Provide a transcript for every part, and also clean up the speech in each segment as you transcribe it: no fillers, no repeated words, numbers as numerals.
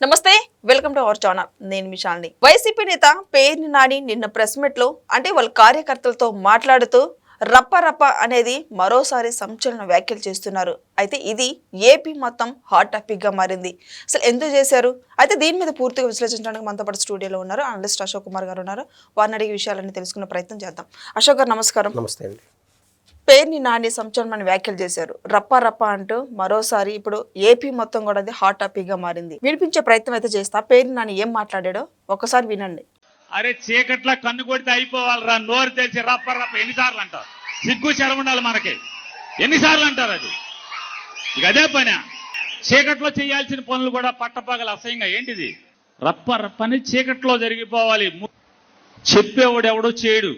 నమస్తే, welcome to our channel. నేను మీ Shalini. YCP నేత పేర్ని నాని నిన్న ప్రెస్ మీట్ లో వాళ్ళ కార్యకర్తలతో మాట్లాడుతూ రప్ప అనేది మరోసారి సంచలన వ్యాఖ్యలు చేస్తున్నారు. అయితే ఇది ఏపీ మొత్తం హాట్ టాపిక్ గా మారింది. అసలు ఎందుకు చేశారు? అయితే దీని మీద పూర్తిగా విశ్లేషించడానికి మనతో పాటు స్టూడియోలో ఉన్నారు అనలిస్ట్ అశోక్ కుమార్ గారు ఉన్నారు. వారిని అడిగే విషయాలన్నీ తెలుసుకునే ప్రయత్నం చేద్దాం. అశోక్ గారు నమస్కారం. నమస్తే అండి. పేర్ని నాని సంచలనమైన వ్యాఖ్యలు చేశారు. రప్ప అంటూ మరోసారి ఇప్పుడు ఏపీ మొత్తం కూడా అది హాట్ టాపిక్ గా మారింది. వినిపించే ప్రయత్నం అయితే చేస్తా. పేర్ని నాని ఏం మాట్లాడాడో ఒకసారి వినండి. అరే చీకట్లా కన్ను కొడితే అయిపోవాలరా, నోరు తెలిసి రప్ప ఎన్నిసార్లు అంటారు? సిగ్గు చెరమండాలి మనకి, ఎన్నిసార్లు అంటారు? అది ఇక అదే పని. చీకట్లో చేయాల్సిన పనులు కూడా పట్టపగల అసహ్యంగా ఏంటిది? రప్పని చీకట్లో జరిగిపోవాలి. చెప్పేవాడు ఎవడో చేయడు.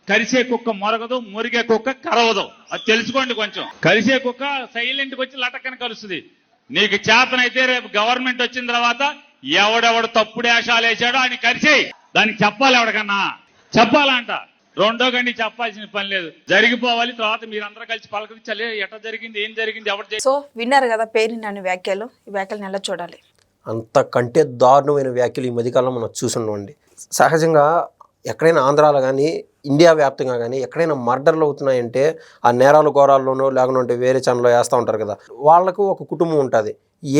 కరిసే కుక్క మొరగదు, మురిగే కుక్క కరవదు. అది తెలుసుకోండి కొంచెం. కరిసే కుక్క సైలెంట్కి వచ్చి లటక్కన కలుస్తుంది. నీకు చేతనైతే రేపు గవర్నమెంట్ వచ్చిన తర్వాత ఎవడెవడు తప్పుడు వేషాలు వేసాడో ఆయన కరిసేయి. దానికి చెప్పాలి, ఎవడికన్నా చెప్పాలంట. రెండో గండి చెప్పాల్సిన పని లేదు, జరిగిపోవాలి. తర్వాత మీరందరూ కలిసి పలకరించాలి, ఎట్లా జరిగింది, ఏం జరిగింది, ఎవరు. సో విన్నారు కదా పేర్ని నాని వ్యాఖ్యలు. ఈ వ్యాఖ్యలను ఎలా చూడాలి? అంతకంటే దారుణమైన వ్యాఖ్యలు ఈ మధ్యకాలంలో మనం చూస్తున్నామండి. సహజంగా ఎక్కడైనా ఆంధ్రాలో కానీ ఇండియా వ్యాప్తంగా కానీ ఎక్కడైనా మర్డర్లు అవుతున్నాయంటే ఆ నేరాల ఘోరాల్లోనో లేకుంటే వేరే ఛానల్లో వేస్తూ ఉంటారు కదా. వాళ్ళకు ఒక కుటుంబం ఉంటుంది.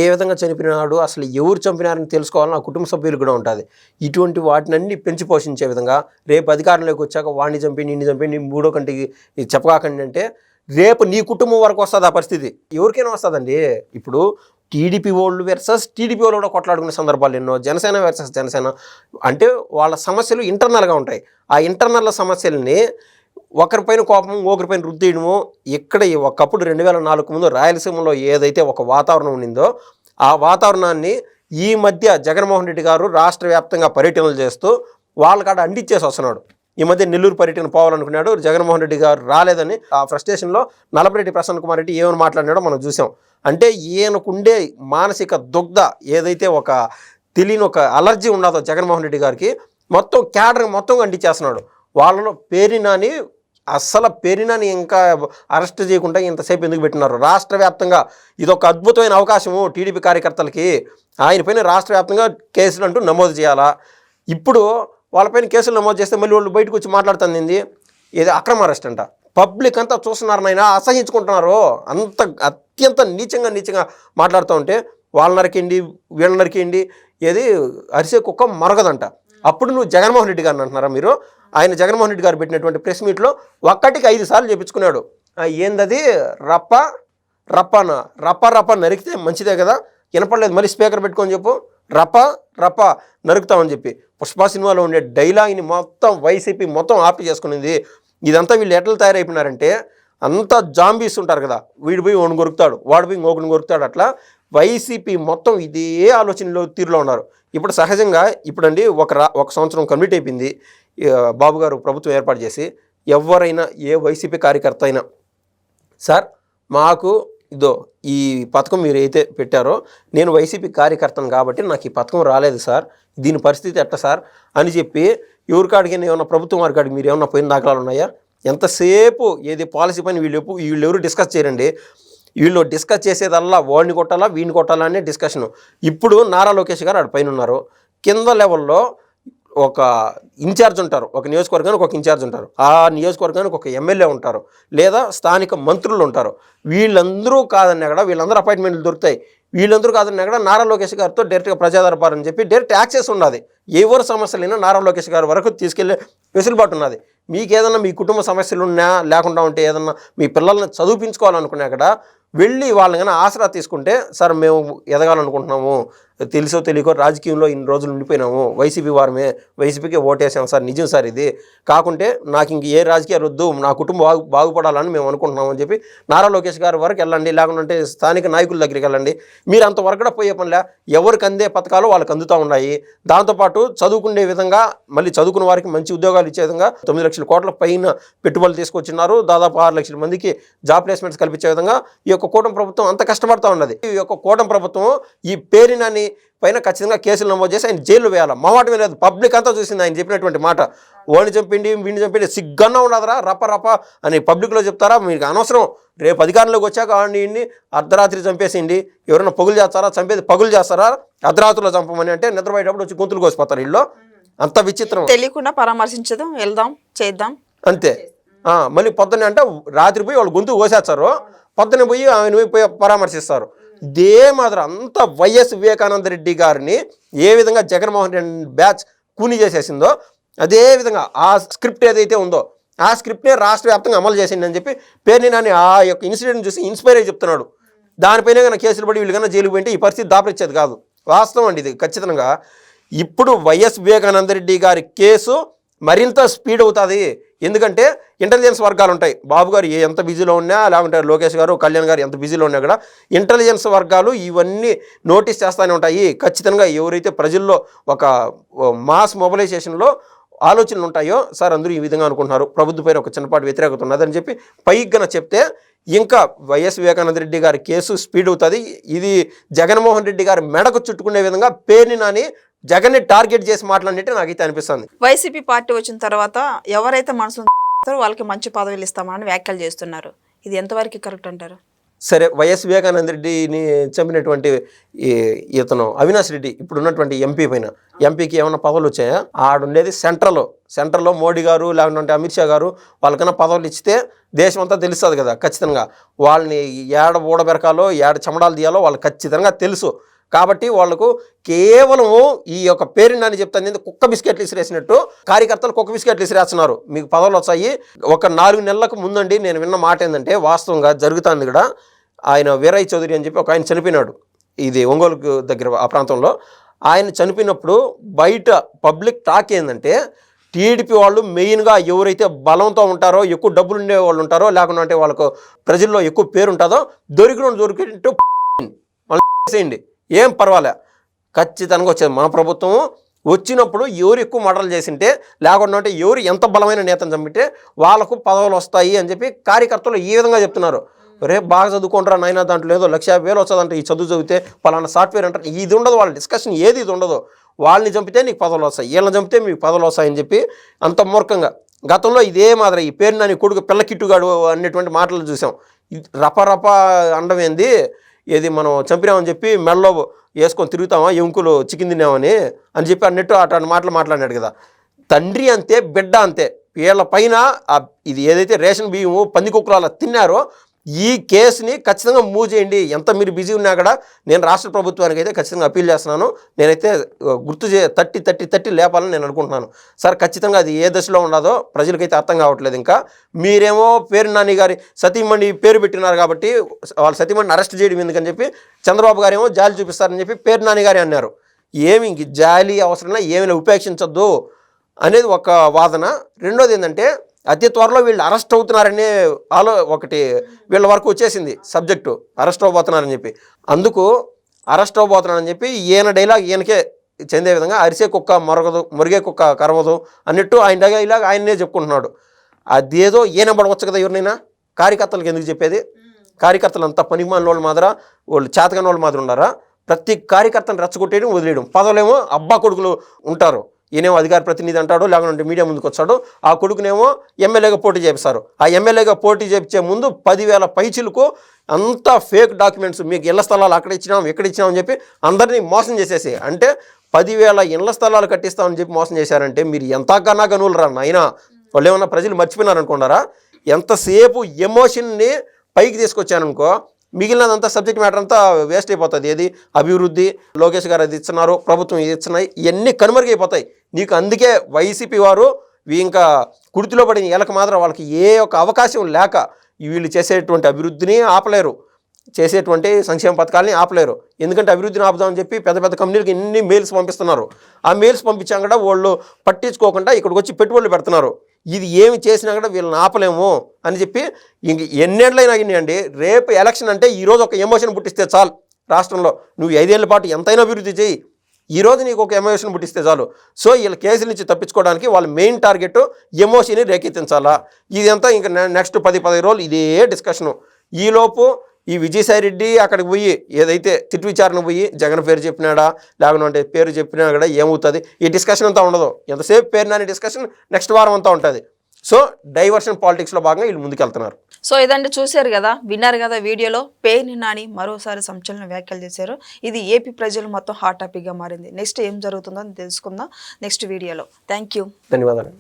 ఏ విధంగా చనిపోయినాడు, అసలు ఎవరు చంపినారని తెలుసుకోవాలని ఆ కుటుంబ సభ్యులు కూడా ఉంటుంది. ఇటువంటి వాటినన్నీ పెంచి పోషించే విధంగా రేపు అధికారంలోకి వచ్చాక వాడిని చంపి నిన్ను చంపి నీ మూడో కంటికి చెప్పకాకండి అంటే రేపు నీ కుటుంబం వరకు వస్తుంది ఆ పరిస్థితి. ఎవరికైనా వస్తుందండి. ఇప్పుడు టీడీపీ వాళ్ళు వర్సెస్ టీడీపీ వాళ్ళు కూడా కొట్లాడుకునే సందర్భాలు ఎన్నో, జనసేన వర్సెస్ జనసేన. అంటే వాళ్ళ సమస్యలు ఇంటర్నల్గా ఉంటాయి. ఆ ఇంటర్నల్ సమస్యల్ని ఒకరిపైన కోపం ఒకరిపైన రుద్దేయడము. ఇక్కడ ఒకప్పుడు 2004 ముందు రాయలసీమలో ఏదైతే ఒక వాతావరణం ఉండిందో ఆ వాతావరణాన్ని ఈ మధ్య జగన్మోహన్ రెడ్డి గారు రాష్ట్ర వ్యాప్తంగా పర్యటనలు చేస్తూ వాళ్ళకాడ అంటించేసి వస్తున్నాడు. ఈ మధ్య నెల్లూరు పర్యటన పోవాలనుకున్నాడు, జగన్మోహన్ రెడ్డి గారు రాలేదని ఆ ఫ్రస్ట్రేషన్లో నలపరెడ్డి ప్రసన్న కుమార్ రెడ్డి ఏమని మాట్లాడినాడో మనం చూసాం. అంటే ఈయనకుండే మానసిక దుగ్ధ ఏదైతే ఒక తెలియని ఒక అలర్జీ ఉన్నదో జగన్మోహన్ రెడ్డి గారికి మొత్తం క్యాడర్ మొత్తం అంటించేస్తున్నాడు. వాళ్ళలో పేరినాని అస్సలు పేరినాని ఇంకా అరెస్ట్ చేయకుండా ఇంతసేపు ఎందుకు పెట్టినారు? రాష్ట్ర వ్యాప్తంగా ఇదొక అద్భుతమైన అవకాశము టీడీపీ కార్యకర్తలకి. ఆయనపైన రాష్ట్ర వ్యాప్తంగా కేసులు అంటూ నమోదు చేయాలా. ఇప్పుడు వాళ్ళపైన కేసులు నమోదు చేస్తే మళ్ళీ వాళ్ళు బయటకు వచ్చి మాట్లాడుతుంది ఏదో అక్రమ అరెస్ట్ అంట. పబ్లిక్ అంతా చూస్తున్నారు, నాయన అసహించుకుంటున్నారు. అంత అత్యంత నీచంగా మాట్లాడుతూ ఉంటే వాళ్ళ నరికేయండి వీళ్ళ నరికేయండి, ఏది అరిసే కుక్క మరగదంట. అప్పుడు నువ్వు జగన్మోహన్ రెడ్డి గారిని అంటున్నారా మీరు? ఆయన జగన్మోహన్ రెడ్డి గారు పెట్టినటువంటి ప్రెస్ మీట్లో ఒక్కటికి 5 సార్లు చెప్పించుకున్నాడు. ఏందది రప్ప నరికితే మంచిదే కదా, వినపడలేదు, మళ్ళీ స్పీకర్ పెట్టుకొని చెప్పు, రప్ప నరుకుతామని చెప్పి. పుష్ప సినిమాలో ఉండే డైలాగ్ని మొత్తం వైసీపీ మొత్తం ఆపి చేసుకునేది. ఇదంతా వీళ్ళు ఎట్లా తయారైపోయినారంటే అంతా జాంబీస్ ఉంటారు కదా, వీడు పోయి ఒకని కొరుకుతాడు, వాడు పోయి ఇంకొకని కొరుకుతాడు. అట్లా వైసీపీ మొత్తం ఇదే ఆలోచనలో తీరులో ఉన్నారు. ఇప్పుడు సహజంగా ఇప్పుడండి ఒక సంవత్సరం కంప్లీట్ అయిపోయింది. బాబు గారు ప్రభుత్వం ఏర్పాటు చేసి ఎవరైనా ఏ వైసీపీ కార్యకర్త అయినా సార్ మాకు ఇదో ఈ పథకం మీరు అయితే పెట్టారో నేను వైసీపీ కార్యకర్తను కాబట్టి నాకు ఈ పథకం రాలేదు సార్, దీని పరిస్థితి ఎట్లా సార్ అని చెప్పి ఎవరికాడికి ఏమన్నా ప్రభుత్వం వారి కాడికి మీరు ఏమన్నా పోయిన దాఖలాలు ఉన్నాయా? ఎంతసేపు ఏది పాలసీ పని వీళ్ళెవరు డిస్కస్ చేయరండి. వీళ్ళు డిస్కస్ చేసేదల్లా వాడిని కొట్టాలా వీడిని కొట్టాలా అనే డిస్కషను. ఇప్పుడు నారా లోకేష్ గారు ఆడ పైన ఉన్నారు, కింద లెవెల్లో ఒక ఇన్ఛార్జ్ ఉంటారు, ఒక నియోజకవర్గానికి ఒక ఇన్ఛార్జ్ ఉంటారు, ఆ నియోజకవర్గానికి ఒక ఎమ్మెల్యే ఉంటారు, లేదా స్థానిక మంత్రులు ఉంటారు. వీళ్ళందరూ కాదన్నా కూడా వీళ్ళందరూ అపాయింట్మెంట్లు దొరుకుతాయి. వీళ్ళందరూ కాదన్నా కూడా నారా లోకేష్ గారితో డైరెక్ట్గా ప్రజాదర్బారని చెప్పి డైరెక్ట్ యాక్సెస్ ఉన్నది. ఎవరు సమస్యలైనా నారా లోకేష్ గారి వరకు తీసుకెళ్లే వెసులుబాటు ఉన్నది. మీకు ఏదన్నా మీ కుటుంబ సమస్యలు ఉన్నా లేకుండా ఉంటే ఏదన్నా మీ పిల్లల్ని చదివించుకోవాలనుకున్నా కూడా వెళ్ళి వాళ్ళని కానీ ఆసరా తీసుకుంటే సార్ మేము ఎదగాలనుకుంటున్నాము, తెలుసో తెలియకో రాజకీయంలో ఇన్ని రోజులు ఉండిపోయినాము, వైసీపీ వారమే, వైసీపీకే ఓటేసాం సార్, నిజం సార్ ఇది, కాకుంటే నాకు ఇంక ఏ రాజకీయాలు వద్దు, నా కుటుంబం బాగుపడాలని మేము అనుకుంటున్నాము అని చెప్పి నారా లోకేష్ గారి వరకు వెళ్ళండి, లేకుంటే స్థానిక నాయకుల దగ్గరికి వెళ్ళండి. మీరు అంతవరకు కూడా పోయే పనిలే, ఎవరికి అందే పథకాలు వాళ్ళకి అందుతూ ఉన్నాయి. దాంతోపాటు చదువుకునే విధంగా మళ్ళీ చదువుకున్న వారికి మంచి ఉద్యోగాలు ఇచ్చే విధంగా 9 లక్షల కోట్ల పైన పెట్టుబడులు తీసుకొచ్చినారు. దాదాపు 6 లక్షల మందికి జాబ్ ప్లేస్మెంట్స్ కల్పించే విధంగా ఈ యొక్క కూటమి ప్రభుత్వం అంత కష్టపడుతూ ఉన్నది. ఈ యొక్క కూటమి ప్రభుత్వం ఈ పేరినని పైన ఖచ్చితంగా కేసులు నమోదు చేసి ఆయన జైలు వేయాలి. మాట వినలేదు, పబ్లిక్ అంతా చూసింది ఆయన చెప్పినటువంటి మాట. వాడిని చంపిండి వీడిని చంపిండి సిగ్గన్నా ఉండదురా, రప్ప అని పబ్లిక్లో చెప్తారా? మీకు అనవసరం. రేపు అధికారంలోకి వచ్చాక వాడిని అర్ధరాత్రి చంపేసిండి, ఎవరైనా పగులు చేస్తారా? చంపేది పగులు చేస్తారా? అర్ధరాత్రిలో చంపమని అంటే నిద్రపోయేటప్పుడు వచ్చి గొంతులు కోసిపోతారు ఇల్లు. అంత విచిత్రం. తెలియకుండా పరామర్శించదు, వెళ్దాం చేద్దాం అంతే. మళ్ళీ పొద్దున్నే అంటే రాత్రి పోయి వాళ్ళు గొంతు కోసేస్తారు, పొద్దున్నే పోయి ఆయన పోయి పరామర్శిస్తారు. ఇదే మాత్రం అంత వైఎస్ వివేకానంద రెడ్డి గారిని ఏ విధంగా జగన్మోహన్ రెడ్డి బ్యాచ్ కూని చేసేసిందో అదే విధంగా ఆ స్క్రిప్ట్ ఏదైతే ఉందో ఆ స్క్రిప్ట్నే రాష్ట్ర వ్యాప్తంగా అమలు చేసింది అని చెప్పి పేర్ని నాని ఆ యొక్క ఇన్సిడెంట్ చూసి ఇన్స్పైర్ అయ్యి చెప్తున్నాడు. దానిపైన కన్నా కేసులు పడి వీళ్ళు కన్నా జైలుకు పోయింటే ఈ పరిస్థితి దాపరిచ్చేది కాదు. వాస్తవం అండి ఇది ఖచ్చితంగా. ఇప్పుడు వైఎస్ వివేకానంద రెడ్డి గారి కేసు మరింత స్పీడ్ అవుతుంది. ఎందుకంటే ఇంటెలిజెన్స్ వర్గాలు ఉంటాయి. బాబు గారు ఎంత బిజీలో ఉన్నా, లేకుంటే లోకేష్ గారు, కళ్యాణ్ గారు ఎంత బిజీలో ఉన్నా కూడా ఇంటెలిజెన్స్ వర్గాలు ఇవన్నీ నోటీస్ చేస్తూనే ఉంటాయి. ఖచ్చితంగా ఎవరైతే ప్రజల్లో ఒక మాస్ మొబిలైజేషన్లో ఆలోచనలు ఉంటాయో, సార్ అందరూ ఈ విధంగా అనుకుంటున్నారు, ప్రభుత్వపైన ఒక చిన్నపాటి వ్యతిరేకత ఉన్నదని చెప్పి పైగా చెప్తే ఇంకా వైఎస్ వివేకానంద రెడ్డి గారి కేసు స్పీడ్ అవుతుంది. ఇది జగన్మోహన్ రెడ్డి గారి మెడకు చుట్టుకునే విధంగా పేర్ని నాని జగన్ని టార్గెట్ చేసి మాట్లాడినట్టే నాకైతే అనిపిస్తుంది. వైసీపీ పార్టీ వచ్చిన తర్వాత ఎవరైతే మనసు వాళ్ళకి మంచి పదవులు ఇస్తామని వ్యాఖ్యలు చేస్తున్నారు. ఇది ఎంతవరకు కరెక్ట్ అంటారు? సరే, వైఎస్ వివేకానంద రెడ్డిని చంపినటువంటి ఇతను అవినాష్ రెడ్డి ఇప్పుడు ఉన్నటువంటి ఎంపీ పైన ఎంపీకి ఏమైనా పదవులు వచ్చాయా? ఆడుండేది సెంట్రల్లో మోడీ గారు లేకుంటే అమిత్ షా గారు వాళ్ళకన్నా పదవులు ఇచ్చితే దేశం అంతా తెలుస్తుంది కదా. ఖచ్చితంగా వాళ్ళని ఏడ ఊడబెరకాలో ఏడ చెమడాలు తీయాలో వాళ్ళకి ఖచ్చితంగా తెలుసు. కాబట్టి వాళ్లకు కేవలం ఈ యొక్క పేరుని అని చెప్తాను, కుక్క బిస్కెట్లు ఇసిరేసినట్టు కార్యకర్తలు కుక్క బిస్కెట్లు ఇసిరేస్తున్నారు. మీకు పదవులు వచ్చాయి. ఒక 4 నెలలకు ముందండి నేను విన్న మాట ఏంటంటే వాస్తవంగా జరుగుతుంది కూడా, ఆయన వీరయ్య చౌదరి అని చెప్పి ఒక ఆయన చనిపోయినాడు, ఇది ఒంగోలుకు దగ్గర ఆ ప్రాంతంలో. ఆయన చనిపోయినప్పుడు బయట పబ్లిక్ టాక్ ఏంటంటే టీడీపీ వాళ్ళు మెయిన్గా ఎవరైతే బలంతో ఉంటారో, ఎక్కువ డబ్బులు ఉండే వాళ్ళు ఉంటారో, లేకుంటే వాళ్ళకు ప్రజల్లో ఎక్కువ పేరు ఉంటుందో దొరికినట్టు చేయండి, ఏం పర్వాలే, ఖచ్చితంగా వచ్చేది. మన ప్రభుత్వం వచ్చినప్పుడు ఎవరు ఎక్కువ మర్డర్లు చేసింటే, లేకుంటే ఎవరు ఎంత బలమైన నేతను చంపితే వాళ్ళకు పదవులు వస్తాయి అని చెప్పి కార్యకర్తలు ఈ విధంగా చెప్తున్నారు. రేపు బాగా చదువుకుంటారా నాయన, దాంట్లో ఏదో 1,50,000 వస్తుందంటే, ఈ చదువు చదివితే పలానా సాఫ్ట్వేర్ అంటారు. ఇది ఉండదు, వాళ్ళ డిస్కషన్ ఏది ఇది ఉండదు. వాళ్ళని చంపితే నీకు పదవులు వస్తాయి, వీళ్ళని చంపితే మీకు పదవులు వస్తాయని చెప్పి అంత మూర్ఖంగా గతంలో ఇదే మాదిరి ఈ పేరు నాని కొడుకు పిల్ల కిట్టుగాడు అనేటువంటి మాటలు చూసాం. రప అండం ఏంది, ఏది మనం చంపినామని చెప్పి మెడలో వేసుకొని తిరుగుతామా, ఎముకలు చికెన్ తిన్నామని అని చెప్పి అన్నట్టు అటువంటి మాటలు మాట్లాడినాడు కదా. తండ్రి అంతే, బిడ్డ అంతే. వీళ్ళ పైన ఇది ఏదైతే రేషన్ బియ్యము పందికొక్కులు తిన్నారో ఈ కేసుని ఖచ్చితంగా మూవ్ చేయండి. ఎంత మీరు బిజీ ఉన్నా కూడా నేను రాష్ట్ర ప్రభుత్వానికి అయితే ఖచ్చితంగా అప్పీల్ చేస్తున్నాను. నేనైతే గుర్తు తట్టి లేపాలని నేను అనుకుంటున్నాను. సార్ ఖచ్చితంగా అది ఏ దశలో ఉండదో ప్రజలకైతే అర్థం కావట్లేదు. ఇంకా మీరేమో పేరు నాని గారి సతీమణి పేరు పెట్టినారు కాబట్టి వాళ్ళ సతీమణిని అరెస్ట్ చేయడం ఎందుకని చెప్పి చంద్రబాబు గారు ఏమో జాలి చూపిస్తారని చెప్పి పేరు నాని గారే అన్నారు. ఏమి ఇంక జాలి అవసరంగా ఏమైనా ఉపేక్షించొద్దు అనేది ఒక వాదన. రెండోది ఏంటంటే అతి త్వరలో వీళ్ళు అరెస్ట్ అవుతున్నారనే ఒకటి వీళ్ళ వరకు వచ్చేసింది సబ్జెక్టు, అరెస్ట్ అవ్వబోతున్నారని చెప్పి. అందుకు అరెస్ట్ అవ్వబోతున్నారని చెప్పి ఈయన డైలాగ్ ఈయనకే చెందే విధంగా అరిసే కుక్క మొరగదు, మురిగే కుక్క కరవదు అన్నట్టు ఆయన డైలాగ్ ఆయననే చెప్పుకుంటున్నాడు. అదేదో ఈయన పడవచ్చు కదా ఎవరినైనా, కార్యకర్తలకు ఎందుకు చెప్పేది? కార్యకర్తలు అంతా పనిమాలిన వాళ్ళు మాదిరా, వాళ్ళు చేతగాని వాళ్ళు మాదిరి ఉన్నారా? ప్రతి కార్యకర్తను రెచ్చగొట్టేయడం, వదిలేయడం. పదవులేమో అబ్బా కొడుకులు ఉంటారు, ఈయనేమో అధికార ప్రతినిధి అంటాడు, లేకుంటే మీడియా ముందుకు వచ్చాడు. ఆ కొడుకునేమో ఎమ్మెల్యేగా పోటీ చేపిస్తారు. ఆ ఎమ్మెల్యేగా పోటీ చేపించే ముందు 10,000 పైచిలకు అంతా ఫేక్ డాక్యుమెంట్స్, మీకు ఇళ్ల స్థలాలు అక్కడ ఇచ్చినాం ఇక్కడ ఇచ్చినామని చెప్పి అందరినీ మోసం చేసేసి, అంటే 10,000 ఇళ్ల స్థలాలు కట్టిస్తామని చెప్పి మోసం చేశారంటే మీరు ఎంతకన్నా గనువులు రా నాయన. వాళ్ళు ఏమన్నా ప్రజలు మర్చిపోయినారనుకున్నారా? ఎంతసేపు ఎమోషన్ని పైకి తీసుకొచ్చాననుకో మిగిలినదంతా సబ్జెక్ట్ మ్యాటర్ అంతా వేస్ట్ అయిపోతుంది. ఏది అభివృద్ధి, లోకేష్ గారు అది ఇస్తున్నారు, ప్రభుత్వం ఇది ఇస్తున్నాయి, ఇవన్నీ కనుమరుగైపోతాయి నీకు. అందుకే వైసీపీ వారు ఇంకా కుర్తిలో పడిన ఎలక మాత్రం వాళ్ళకి ఏ ఒక్క అవకాశం లేక వీళ్ళు చేసేటువంటి అభివృద్ధిని ఆపలేరు, చేసేటువంటి సంక్షేమ పథకాలని ఆపలేరు. ఎందుకంటే అభివృద్ధిని ఆపుదామని చెప్పి పెద్ద పెద్ద కంపెనీలకు ఎన్ని మెయిల్స్ పంపిస్తున్నారు. ఆ మెయిల్స్ పంపించాక కూడా వాళ్ళు పట్టించుకోకుండా ఇక్కడికి వచ్చి పెట్టుబడులు పెడుతున్నారు. ఇది ఏమి చేసినా కూడా వీళ్ళని ఆపలేము అని చెప్పి ఇంక ఎన్నేళ్ళైనా అండి. రేపు ఎలక్షన్ అంటే ఈరోజు ఒక ఎమోషన్ పుట్టిస్తే చాలు. రాష్ట్రంలో నువ్వు 5 ఏళ్ల పాటు ఎంతైనా అభివృద్ధి చేయి, ఈరోజు నీకు ఒక ఎమోషన్ పుట్టిస్తే చాలు. సో వీళ్ళ కేసుల నుంచి తప్పించుకోవడానికి వాళ్ళ మెయిన్ టార్గెట్ ఎమోషన్ని రేకెత్తించాలా. ఇదంతా ఇంకా నెక్స్ట్ 10-15 రోజులు ఇదే డిస్కషను. ఈలోపు ఈ విజయసాయి రెడ్డి అక్కడికి పోయి ఏదైతే తిట్టు విచారణ పోయి జగన్ పేరు చెప్పినాడా లేకుంటే పేరు చెప్పినా కూడా ఏమవుతుంది, ఈ డిస్కషన్ అంతా ఉండదు. ఎంతసేపు పేరు నాని డిస్కషన్ నెక్స్ట్ వారం అంతా ఉంటుంది. సో డైవర్షన్ పాలిటిక్స్లో భాగంగా వీళ్ళు ముందుకెళ్తున్నారు. సో ఇదంటే చూశారు కదా, విన్నారు కదా వీడియోలో. పేర్ని నాని మరోసారి సంచలన వ్యాఖ్యలు చేశారు. ఇది ఏపీ ప్రజలు మొత్తం హాట్ టాపిక్గా మారింది. నెక్స్ట్ ఏం జరుగుతుందో తెలుసుకుందాం నెక్స్ట్ వీడియోలో. Thank you. ధన్యవాదాలు.